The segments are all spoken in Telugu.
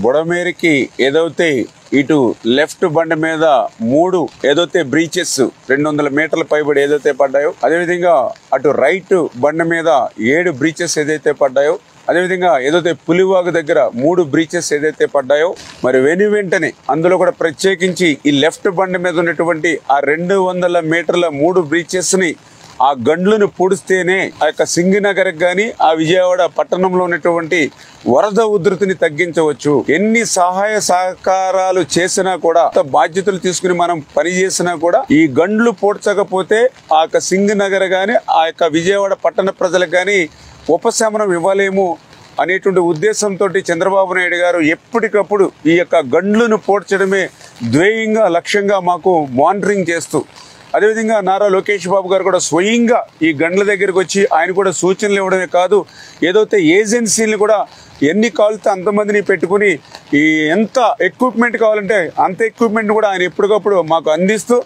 బుడమేరికి ఏదైతే ఇటు లెఫ్ట్ బండ మీద 3 ఏదైతే బ్రీచెస్ 200 మీటర్ల పైబడి ఏదైతే పడ్డాయో, అదేవిధంగా అటు రైట్ బండ మీద 7 బ్రీచెస్ ఏదైతే పడ్డాయో, అదేవిధంగా ఏదైతే పులివాగు దగ్గర 3 బ్రీచెస్ ఏదైతే పడ్డాయో, మరి వెంటనే అందులో కూడా ప్రత్యేకించి ఈ లెఫ్ట్ బండ మీద ఉన్నటువంటి ఆ 200 మీటర్ల 3 బ్రీచెస్ని ఆ గండ్లను పూడిస్తేనే ఆ యొక్క సింగనగర్ కానీ ఆ విజయవాడ పట్టణంలో ఉన్నటువంటి వరద ఉధృతిని తగ్గించవచ్చు. ఎన్ని సహాయ సహకారాలు చేసినా కూడా, బాధ్యతలు తీసుకుని మనం పనిచేసినా కూడా ఈ గండ్లు పూడ్చకపోతే ఆ యొక్క సింగనగర్ కానీ ఆ యొక్క విజయవాడ పట్టణ ప్రజలకు కానీ ఉపశమనం ఇవ్వలేము అనేటువంటి ఉద్దేశంతో చంద్రబాబు నాయుడు గారు ఎప్పటికప్పుడు ఈ యొక్క గండ్లను పూడ్చడమే ధ్యేయంగా లక్ష్యంగా మాకు మానిటరింగ్ చేస్తూ, అదేవిధంగా నారా లోకేష్ బాబు గారు కూడా స్వయంగా ఈ గండ్ల దగ్గరికి వచ్చి ఆయన కూడా సూచనలు ఇవ్వడమే కాదు, ఏదైతే ఏజెన్సీలను కూడా ఎన్ని కావాలితే అంతమందిని పెట్టుకుని ఈ ఎంత ఎక్విప్మెంట్ కావాలంటే అంత ఎక్విప్మెంట్ కూడా ఆయన ఎప్పటికప్పుడు మాకు అందిస్తూ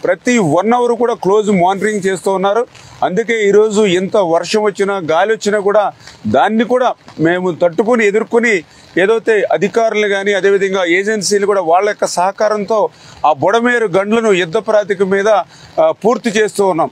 ప్రతి 1 అవర్ కూడా క్లోజ్ మానిటరింగ్ చేస్తూ ఉన్నారు. అందుకే ఈరోజు ఎంత వర్షం వచ్చినా గాలి వచ్చినా కూడా దాన్ని కూడా మేము తట్టుకుని ఎదుర్కొని ఏదైతే అధికారులు కానీ అదేవిధంగా ఏజెన్సీలు కూడా వాళ్ళ యొక్క సహకారంతో ఆ బుడమేరు గండ్లను యుద్ధ ప్రాతిక మీద పూర్తి చేస్తూ ఉన్నాం.